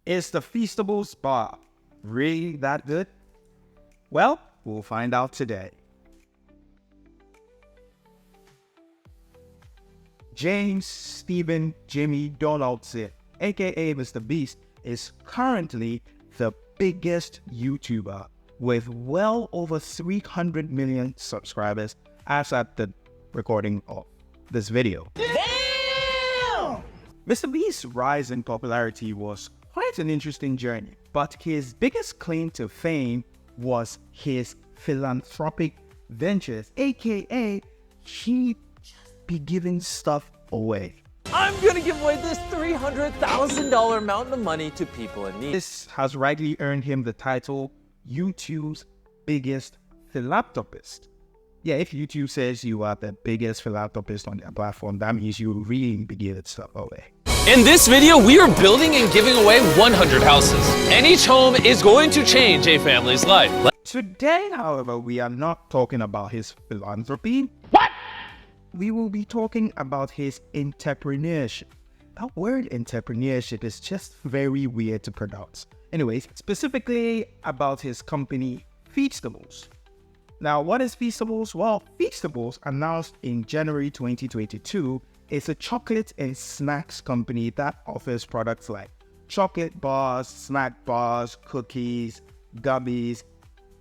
Is the Feastables bar really that good? Well, we'll find out today. James Stephen Jimmy Donaldson, aka Mr. Beast, is currently the biggest YouTuber with well over 300 million subscribers as at the recording of this video. Damn! Mr. Beast's rise in popularity was quite an interesting journey, but his biggest claim to fame was his philanthropic ventures, aka he be giving stuff away. I'm gonna give away this $300,000 amount of money to people in need. This has rightly earned him the title YouTube's biggest philanthropist. Yeah, if YouTube says you are the biggest philanthropist on their platform, that means you really be giving stuff away. In this video, we are building and giving away 100 houses, and each home is going to change a family's life. Today, however, we are not talking about his philanthropy. What? We will be talking about his entrepreneurship. That word entrepreneurship is just very weird to pronounce. Anyways, specifically about his company, Feastables. Now, what is Feastables? Well, Feastables, announced in January 2022, is a chocolate and snacks company that offers products like chocolate bars, snack bars, cookies, gummies,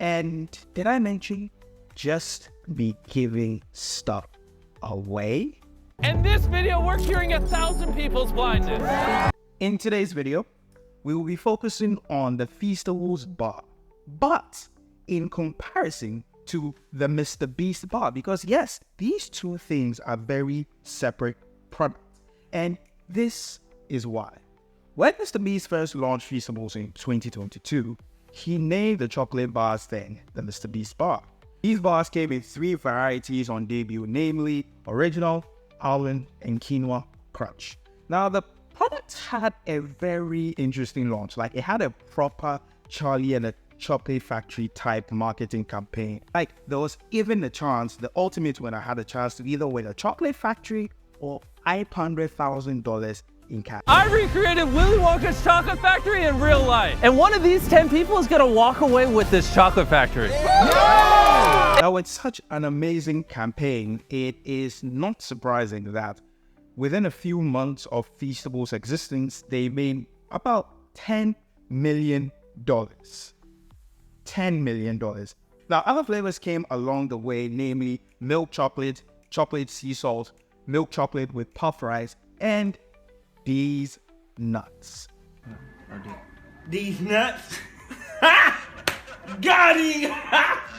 and did I mention just be giving stuff away? In this video, we're curing 1,000 people's blindness. In today's video, we will be focusing on the Feastables bar, but in comparison to the Mr. Beast bar, because yes, these two things are very separate products, and this is why. When Mr. Beast first launched Feastables in 2022, he named the chocolate bars then the Mr. Beast bar. These bars came in 3 varieties on debut, namely Original, Almond, and Quinoa Crunch. Now, the product had a very interesting launch. Like, it had a proper Charlie and the Chocolate Factory type marketing campaign. Like, there was even a chance, the ultimate winner had a chance to either win a Chocolate Factory or $500,000 in cash. I recreated Willy Wonka's chocolate factory in real life. And one of these 10 people is gonna walk away with this chocolate factory. Yeah! Now, with such an amazing campaign, it is not surprising that within a few months of Feastables' existence, they made about $10 million. $10 million. Now, other flavors came along the way, namely milk chocolate, chocolate sea salt, milk chocolate with puff rice, and these nuts. These nuts? Got him!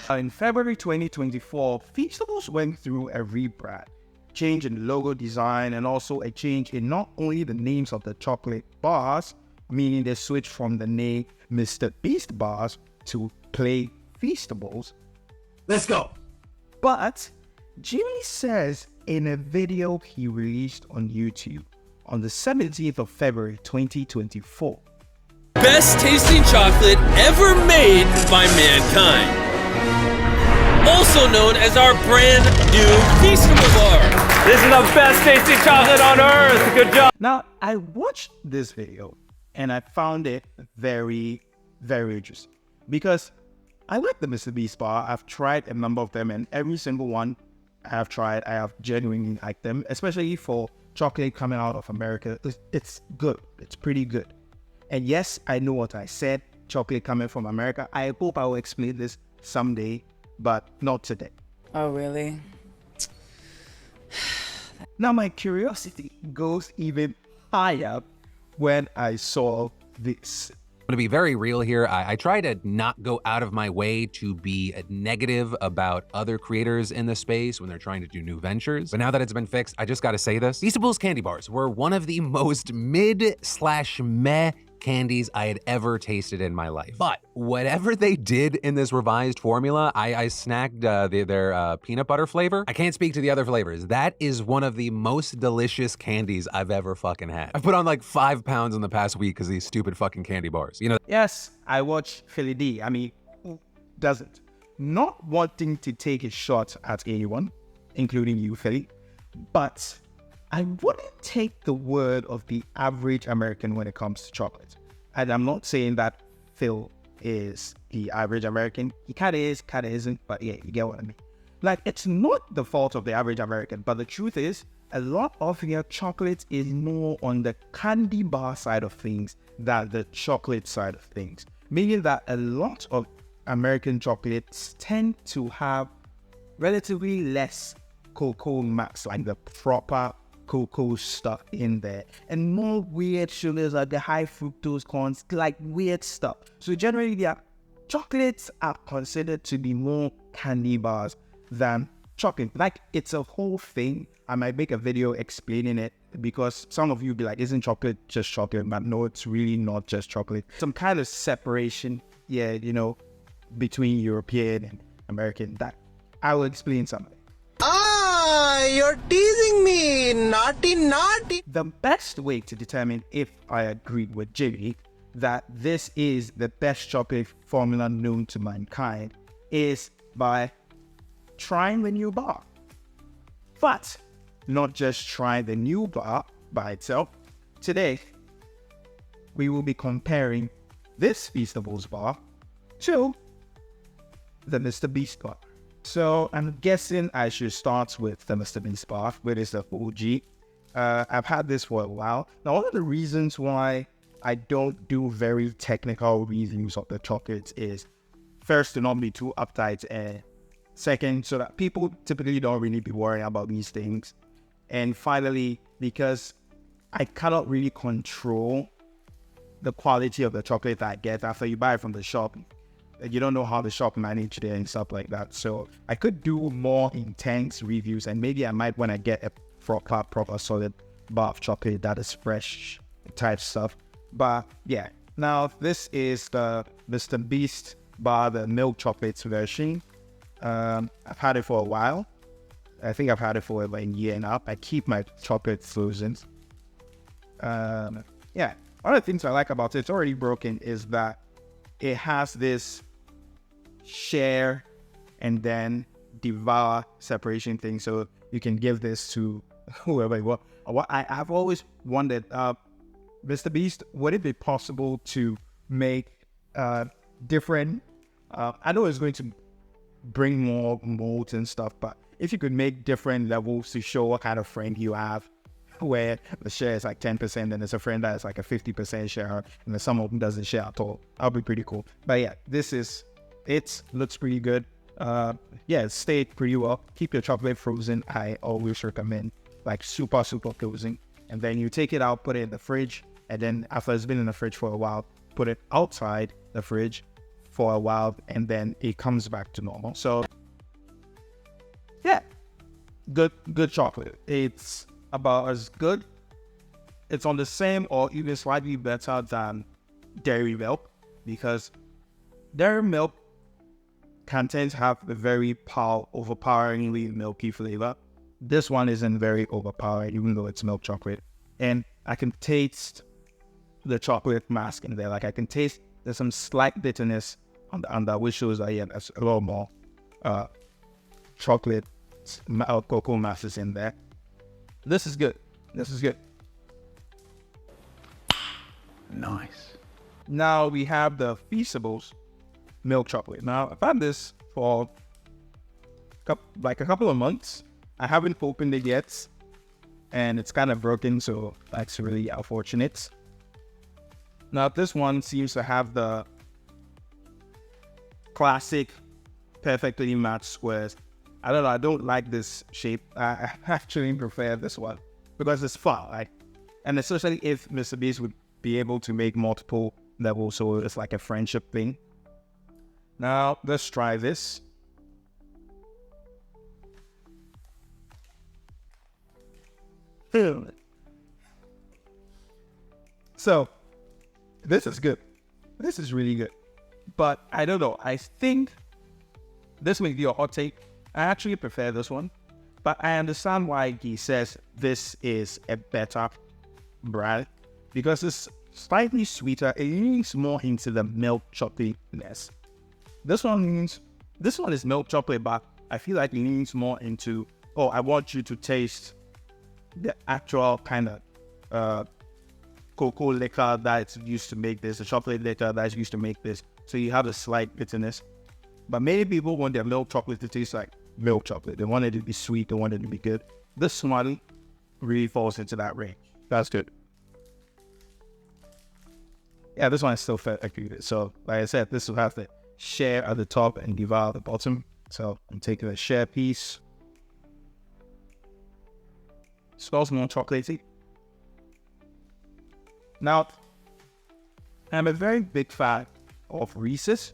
In February 2024, Feastables went through a rebrand, change in logo design, and also a change in not only the names of the chocolate bars, meaning they switched from the name Mr. Beast bars to Play Feastables. Let's go. But Jimmy says in a video he released on YouTube on the 17th of February 2024. Best tasting chocolate ever made by mankind. Also known as our brand new Feastable bar. This is the best tasting chocolate on earth. Good job. Now, I watched this video and I found it very, very interesting because I like the Mr. Beast bar. I've tried a number of them, and every single one I have tried, I have genuinely liked them, especially for chocolate coming out of America. It's good. It's pretty good. And yes, I know what I said, chocolate coming from America. I hope I will explain this someday, but not today. Oh, really? Now, my curiosity goes even higher when I saw this. I'm gonna be very real here. I try to not go out of my way to be negative about other creators in the space when they're trying to do new ventures. But now that it's been fixed, I just gotta say this. Feastables candy bars were one of the most mid/meh candies I had ever tasted in my life. But whatever they did in this revised formula, I snacked their peanut butter flavor. I can't speak to the other flavors. That is one of the most delicious candies I've ever fucking had. I've put on like 5 pounds in the past week because these stupid fucking candy bars. You know. Yes, I watch Philly D. I mean, who doesn't? Not wanting to take a shot at anyone, including you, Philly, but I wouldn't take the word of the average American when it comes to chocolate. And I'm not saying that Phil is the average American. He kind of is, kind of isn't, but yeah, you get what I mean. Like, it's not the fault of the average American, but the truth is, a lot of your chocolate is more on the candy bar side of things than the chocolate side of things. Meaning that a lot of American chocolates tend to have relatively less cocoa mass, like the proper cocoa stuff in there, and more weird sugars like the high fructose corns, like weird stuff. So generally, their chocolates are considered to be more candy bars than chocolate. Like, it's a whole thing. I might make a video explaining it, because some of you be like, isn't chocolate just chocolate? But no, it's really not just chocolate. Some kind of separation, yeah, you know, between European and American, that I will explain some of it. Ah, you're teasing me. Naughty, naughty. The best way to determine if I agreed with Jimmy that this is the best chocolate formula known to mankind is by trying the new bar. But not just try the new bar by itself. Today, we will be comparing this Feastables bar to the Mr. Beast bar. So I'm guessing I should start with the Mr. Beast bar, which is the OG. I've had this for a while. Now, one of the reasons why I don't do very technical reviews of the chocolates is, first, to not be too uptight, and second, so that people typically don't really be worrying about these things. And finally, because I cannot really control the quality of the chocolate that I get after you buy it from the shop. You don't know how the shop managed it and stuff like that. So I could do more intense reviews, and maybe I might when I get a proper solid bar of chocolate that is fresh type stuff. But yeah, now this is the Mr. Beast bar, the milk chocolates version. I've had it for a while. I think I've had it for about a year now. I keep my chocolate frozen. Yeah, one of the things I like about it, it's already broken, is that it has this share and then devour separation thing. So you can give this to whoever you want. What I've always wondered, Mr. Beast, would it be possible to make different, I know it's going to bring more molds and stuff, but if you could make different levels to show what kind of friend you have, where the share is like 10% and there's a friend that is like a 50% share, and then some of them doesn't share at all, that'll be pretty cool. But yeah, it looks pretty good. Yeah, it stayed pretty well. Keep your chocolate frozen. I always recommend, like, super frozen. And then you take it out, put it in the fridge, and then after it's been in the fridge for a while, put it outside the fridge for a while, and then it comes back to normal. So yeah, good chocolate. It's about as good. It's on the same or even slightly better than dairy milk, because dairy milk can tend to have a very overpoweringly milky flavor. This one isn't very overpowering, even though it's milk chocolate. And I can taste the chocolate mask in there. Like, I can taste there's some slight bitterness on the under, which shows that, yeah, there's a little more chocolate cocoa masses in there. This is good. This is good. Nice. Now we have the Feastables milk chocolate. Now, I've had this for like a couple of months. I haven't opened it yet, and it's kind of broken, so that's really unfortunate. Now, this one seems to have the classic perfectly matched squares. I don't know, I don't like this shape. I actually prefer this one because it's fun, right? And especially if Mr. Beast would be able to make multiple levels, so it's like a friendship thing. Now, let's try this. So, this is good. This is really good. But I don't know, I think this may be a hot take. I actually prefer this one, but I understand why he says this is a better brand, because it's slightly sweeter. It leans more into the milk chocolateness. This one is milk chocolate, but I feel like it leans more into, oh, I want you to taste the actual kind of cocoa liquor that's used to make this, the chocolate liquor that's used to make this. So you have a slight bitterness. But many people want their milk chocolate to taste like milk chocolate. They want it to be sweet. They want it to be good. This one really falls into that range. That's good. Yeah, this one is still fat accreted. So, like I said, this will have the share at the top and devour at the bottom. So, I'm taking a share piece. Smells more chocolatey. Now, I'm a very big fan of Reese's.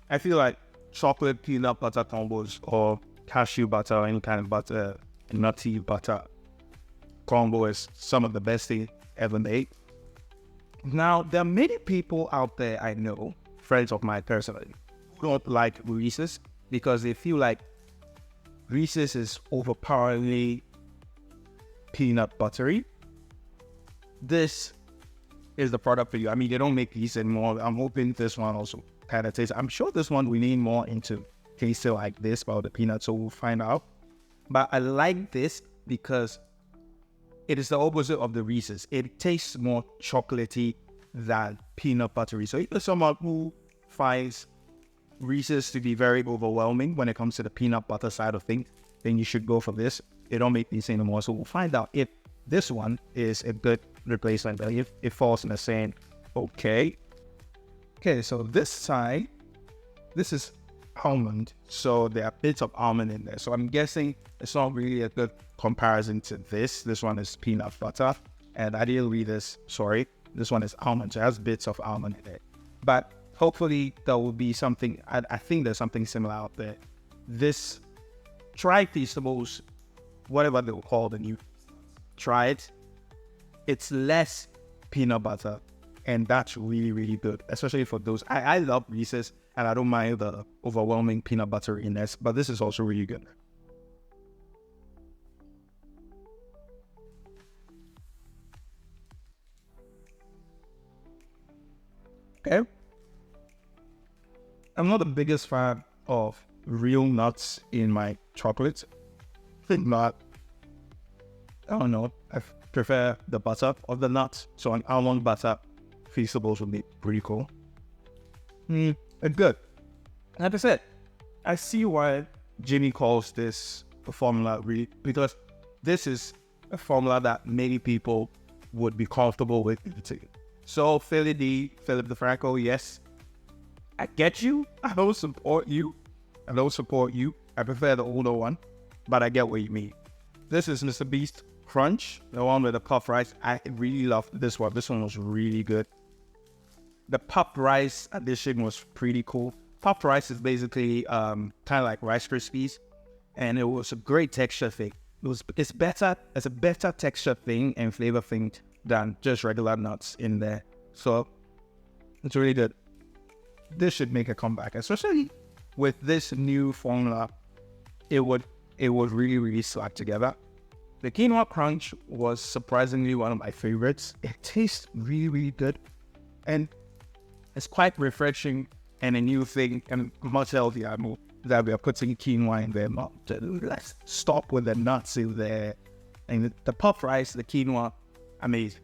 I feel like chocolate peanut butter combos or cashew butter or any kind of butter, nutty butter combo is some of the best thing ever made. Now, there are many people out there I know, friends of mine personally, who don't like Reese's because they feel like Reese's is overpoweringly peanut buttery. This is the product for you. I mean, they don't make these anymore. I'm hoping this one also kind of tastes. I'm sure this one we lean more into tasting like this about the peanuts, so we'll find out. But I like this because it is the opposite of the Reese's. It tastes more chocolatey than peanut buttery. So if you're someone who finds Reese's to be very overwhelming when it comes to the peanut butter side of things, then you should go for this. They don't make these anymore. So we'll find out if this one is a good replacement. But if it falls in the same, okay. Okay, so this side, this is almond. So there are bits of almond in there. So I'm guessing it's not really a good comparison to this. This one is peanut butter. And I didn't read this, sorry. This one is almond. So it has bits of almond in it. But hopefully there will be something, I think there's something similar out there. This, try Feastables, whatever they will call the new, try it. It's less peanut butter. And that's really, really good, especially for those. I love Reese's, and I don't mind the overwhelming peanut butteriness, but this is also really good. Okay. I'm not the biggest fan of real nuts in my chocolate. Not, I don't know. I prefer the butter of the nuts. So an almond butter Feastables would be pretty cool. And good. Like I said, I see why Jimmy calls this a formula really, because this is a formula that many people would be comfortable with eating. So Philip DeFranco, yes, I get you. I don't support you. I prefer the older one, but I get what you mean. This is Mr. Beast Crunch, the one with the puffed rice. I really love this one. This one was really good. The puffed rice addition was pretty cool. Puffed rice is basically kind of like Rice Krispies, and it was a great texture thing. It's a better texture thing and flavor thing than just regular nuts in there. So it's really good. This should make a comeback, especially with this new formula. It would really, really slap together. The quinoa crunch was surprisingly one of my favorites. It tastes really, really good, and it's quite refreshing and a new thing and much healthier that we are putting quinoa in there. Let's stop with the nuts in there. And the puffed rice, the quinoa, amazing.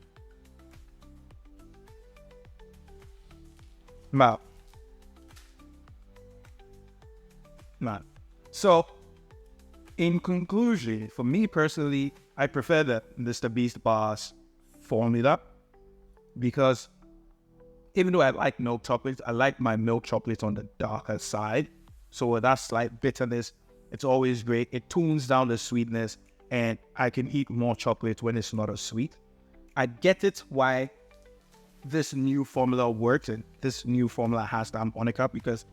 Man. So, in conclusion, for me personally, I prefer the Mr. Beast bars formula because even though I like milk chocolate, I like my milk chocolate on the darker side. So with that slight bitterness, it's always great. It tunes down the sweetness, and I can eat more chocolate when it's not as sweet. I get it why this new formula works, and this new formula has that moniker, because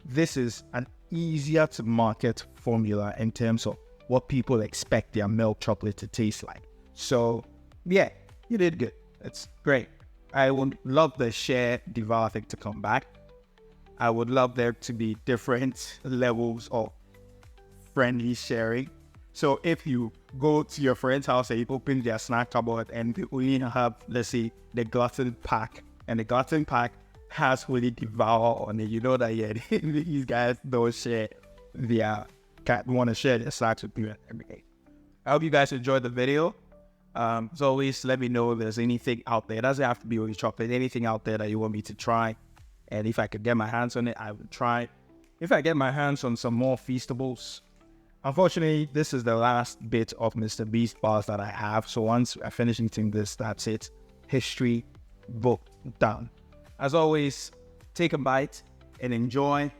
this is an easier to market formula in terms of what people expect their milk chocolate to taste like. So yeah, you did good. It's great. I would love the share devour thing to come back. I would love there to be different levels of friendly sharing. So if you go to your friend's house and you open their snack cupboard and they only have, let's say, the glutton pack, and the glutton pack has really devour on it, you know that, yeah, these guys don't share their, want to share their snacks with you every day. I hope you guys enjoyed the video. As always, let me know if there's anything out there. It doesn't have to be only chocolate. Anything out there that you want me to try. And if I could get my hands on it, I would try. If I get my hands on some more Feastables. Unfortunately, this is the last bit of Mr. Beast bars that I have. So once I finish eating this, that's it. History book done. As always, take a bite and enjoy.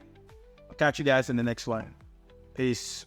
I'll catch you guys in the next one. Peace.